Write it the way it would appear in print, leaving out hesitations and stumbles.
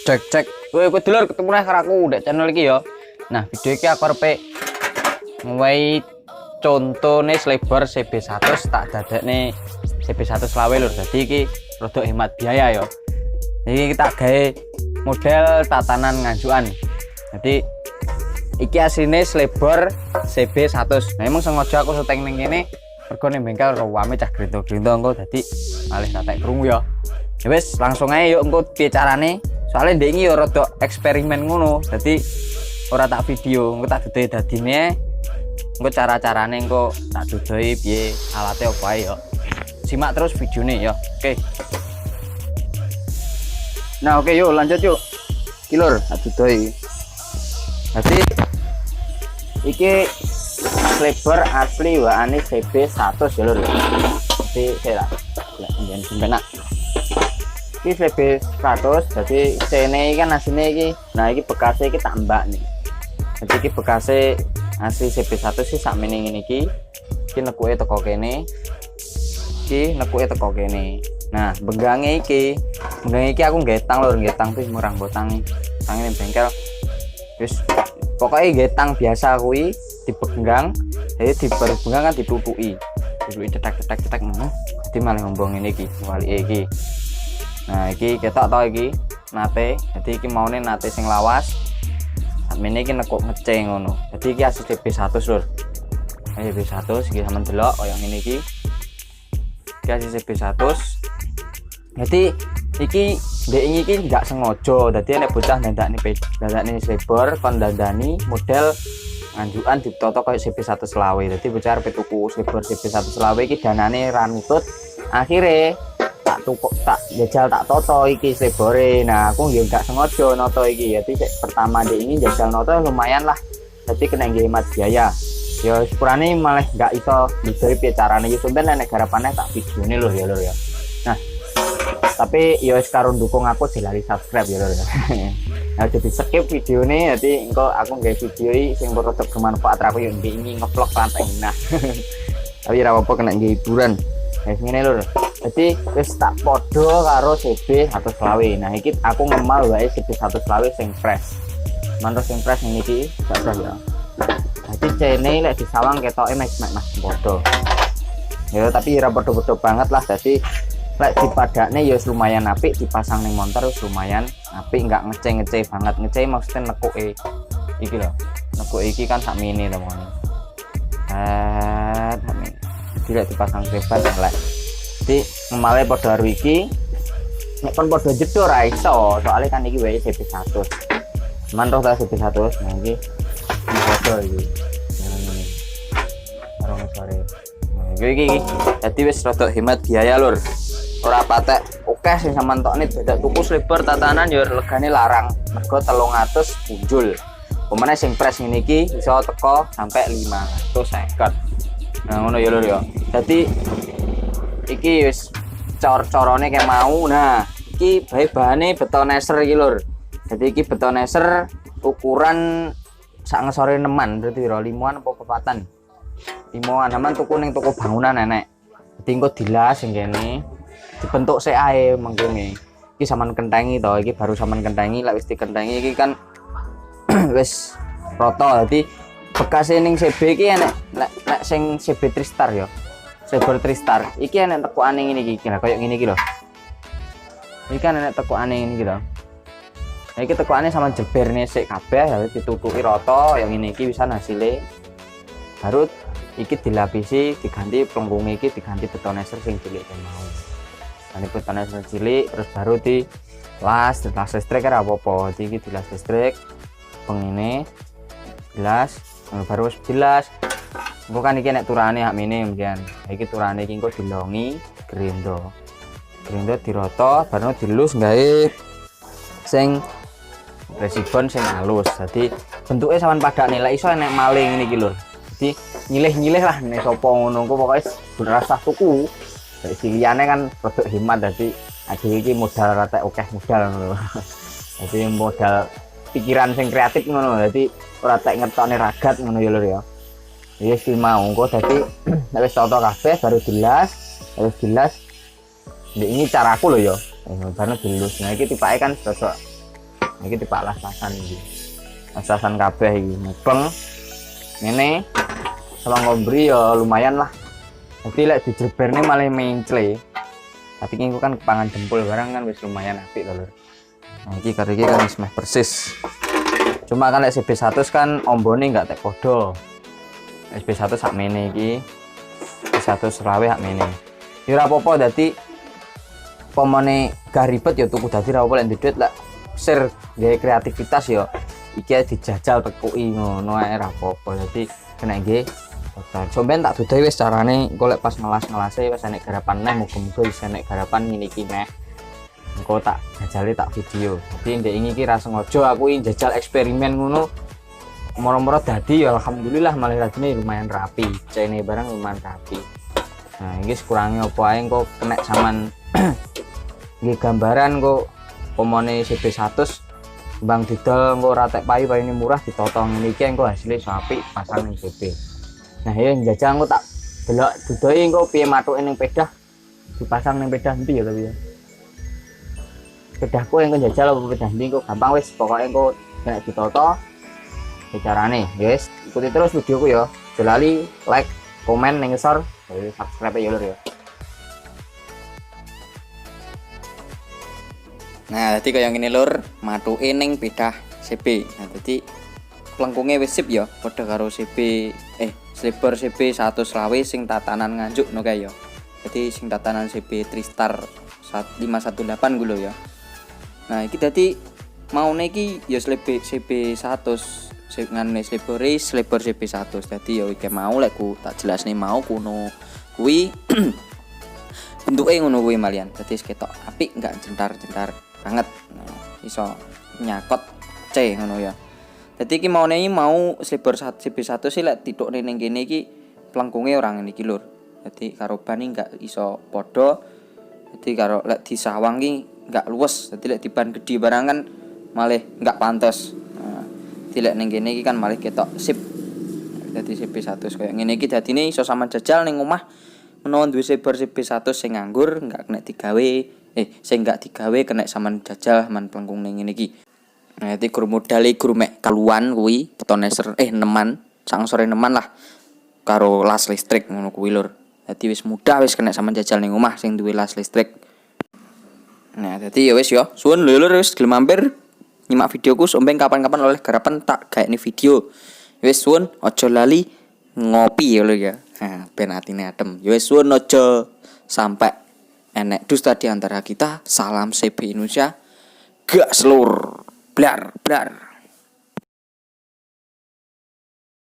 Cek. Kowe dulur ketemu nih karo aku ndek channel iki ya. Nah, video iki aku arep mulai contone selebar CB100 tak dadekne CB100 lawe lur. Dadi iki rada hemat biaya ya. Iki kita gawe model tatanan nganjukan. Jadi iki asline selebar CB100. Nah, emang sengaja aku syuting ning kene mergo ning bengkel rame cah grento-grento engko dadi malih tak tek krungu ya. Ya wis langsung ae yuk engko piye carane. Soalnya ndek iki ya rada eksperimen ngono. Dadi ora tak video, engko tak dudohi dadine. Engko cara-carane engko tak dudohi piye alate opo ae ya. Simak terus videone ya. Oke. Nah, oke yuk lanjut yuk. Iki lur, tak dudohi. Dadi iki lebar asli waane CB100 ya lur. Jadi saya lah njen benak. Iki CB100 jadi sene iki kan asline iki. Nah, iki bekase iki tambak nih. Jadi iki bekase asli CB100 sih sakmene ngene iki. Iki nekuke teko kene. Iki nekuke teko kene. Nah, benggange iki aku ngetang lur, ngetang tuh murang botangi. Tangi ning bengkel. Wis pokoknya getang biasa kuwi dibenggang, jadi dibenggang kan ditutuki cetak ngono. Jadi malah ngombong ini iki, walike iki. Nah, iki ketok to iki nate. Jadi iki maune nate sing lawas. Sakmene iki nekuk ngece ngono. Jadi iki asli CB100 lur. CB100 iki sampean delok kaya ngene iki. Iki asli CB100. Jadi iki ndek iki enggak sengaja. Dadi nek bocah dandakne selebar kon dandani model nganjukan ditoto kayak CB100 lawe. Dadi bocah arep tuku selebar CB100 lawe iki danane ra nutut. Akhire tak jajal tak toto iki selebare. Nah, aku nggih enggak sengaja noto iki. Dadi pertama ndek ini jajal noto lumayan lah. Dadi kena hemat biaya. Ya sepurane malah enggak iso dicari piye carane iki sampeyan nek garapane tak videone lur ya lur ya. Nah, tapi ya sekarang dukung aku jelali subscribe ya lho. Nah, jadi skip video ini, jadi engko aku nggak video ini sing rada bermanfaat aku yang ini ngevlog lantai nah. Tapi ora apa-apa kena hiburan. Wis ngene lho. Jadi wis tak podo karo CB100 lawe. Nah, iki aku ngemal wae CB100 lawe sing fresh. Manut sing fresh ngene iki gak usah ya. Jadi cene lek disawang ketoke mas podo. Ya tapi ora podo-podo banget lah. Jadi lek dipadakne ya lumayan apik, dipasang ning montor wis lumayan apik, enggak ngece banget. Ngece maksudnya nekuke iki lho. Nekuke iki kan sakmene to mongone. Sakmene. Tidak dipasang krebat lek. Jadi ngemale padha karo iki. Nek kon padha jedho ora iso, soalnya kan iki wae CB100. Manroh ta CB100 nah iki. Padha iki. Ngene. Karo sore. Nah, iki. Dadi wis rada hemat biaya lur. Ora patek oke sing sampean tokne dadak tuku selebar tatanan ya regane larang mergo 300 punjul. Pemene sing fresh ngene iki iso teko sampai 550. Nah ngono ya lur ya. Dadi iki wis cor-corone kayak mau. Nah, iki bahane betoneser iki lur. Dadi iki betoneser ukuran sak ngesore neman berarti piro 5-an apa 4-an. 5-an sampean tuku ning toko bangunan enek. Dadi engko dilas sing kene dibentuk sik ae mengkene. Iki sampean kentengi to, iki baru sampean kentengi, lek wis dikentengi iki kan wis rata. Dadi bekase ning CB iki enek nek sing CB Tristar ya. Selebar Tristar. Iki enek tekukane ngene iki lho, kaya ngene iki lho. Iki kan enek tekukane ngene iki lho. Nah, iki tekukane sampean jeberne sik kabeh ya ditutuki rata ya ngene iki wisan hasile. Baru iki dilapisi, diganti pelengkung iki diganti betoneser sing cilik mau. Ini betoneser cilik terus baru di las listrik ora apa-apa. Iki di las listrik pengene gelas baru wis jelas. Engko kan iki nek turane hak mene mbiyen. Iki turane iki engko dilongi grendo. Grendo dirata baru dilus gawe sing resibon sing halus. Jadi bentuke sampean padakne lek iso enek maling ngene iki lur. Jadi nyilih-nyilih lah nek sapa ngono engko pokoke berasah tuku. Dari liyane kan produk hemat, jadi aja iki modal rata akeh modal ngono. Jadi modal pikiran sing kreatif ngono. Jadi ora tek ngetokne ragat ngono ya lur ya. Wis mau engko dadi nek wis toto kabeh baru jelas, harus jelas. Ini caraku lho ya. Baru dilus. Nah iki tipake kan cocok Iki tipe las-lasan iki. Las-lasan kabeh iki mubeng. Ngene sama ngombri ya lumayan lah. Tapi lek dijeberne malah mencle. Tapi ini kan kepangan jempol barang kan wis lumayan apik to lur. Nah iki karo iki kan wis meh persis. Cuma kan lek CB100 kan ombone enggak tek podo. SB100 sak mene iki. SB100 selawe sak mene. Ya ora apa-apa dadi pomone gak ribet ya tuku dadi ra apa lek duit lek share gawe kreativitas ya iki dijajal tekuki ngono ae ra apa-apa. Dadi kena nggih daftar. Sampeyan tak dudohi wis carane engko lek pas ngelas-ngelase wis enek garapan neh muga-muga wis enek garapan ngene iki neh. Engko tak jajale tak video. Dadi ndek iki ra sengaja aku njajal eksperimen ngono. Moro-moro dadi ya alhamdulillah malah radine lumayan rapi. Cene barang lumayan rapi. Nah, iki kurangnya apa ae engko kena saman nggih gambaran kok pomone CB100 bang didol engko ora tek payu-payune murah ditotong ngene iki engko hasilé apik pasang ning CB. Nah, ya njajal engko tak delok dudohi engko piye matuke ning pedah dipasang ning pedah endi ya tapi ya. Pedahku engko njajal apa pedah endi engko gampang wis pokoke engko nek ditoto carane. Guys, ikuti terus videoku ya. Jangan lali like, komen, ning ngisor, subscribe ya lur ya. Nah, dadi kaya ngene lur, matuke ning pedah CB. Nah, dadi plengkunge wis sip ya, padha karo sliper CB100 lawe sing tatanan nganjuk no kae ya. Dadi sing tatanan CB Tristar 518 ku lho ya. Nah, iki dadi maune iki ya CB100 ngene sliper CB100. Dadi ya iki mau lek ku tak jelasne mau kuno kuwi bentuke ngono kuwi malian. Dadi ketok apik enggak jentar-jentar banget. Nah, iso nyakot C ngono ya. Dadi iki maune mau sliper CB100 sih lek titukne ning kene iki plengkunge ora ngene iki lur. Dadi karo ban enggak iso padha. Dadi karo lek disawang iki enggak luwes. Dadi lek diban gedhi barang kan malah enggak pantes. Dilek ning kene iki kan malih ketok sip. Dadi CB100 koyo ngene iki dadine iso sampean jajal ning omah menawa duwe CB100 sing nganggur enggak kena digawe sing enggak digawe kena sampean jajal man plengkung ning ngene iki. Nah, dadi guru modale guru mek kaluan kuwi petone neman, sangsore neman lah karo las listrik ngono kuwi lur. Dadi wis mudah wis kena sampean jajal ning omah sing duwe las listrik. Nah, dadi ya wis ya, suwun lur wis gelem mampir nyimak videoku sombeng kapan-kapan oleh garapan tak gawe ini video. Wis suwun aja lali ngopi ya lho ya. Nah, ben atine adem. Wis suwun aja sampai enek dusta di antara kita. Salam CB Indonesia. Gak selur. Blar blar.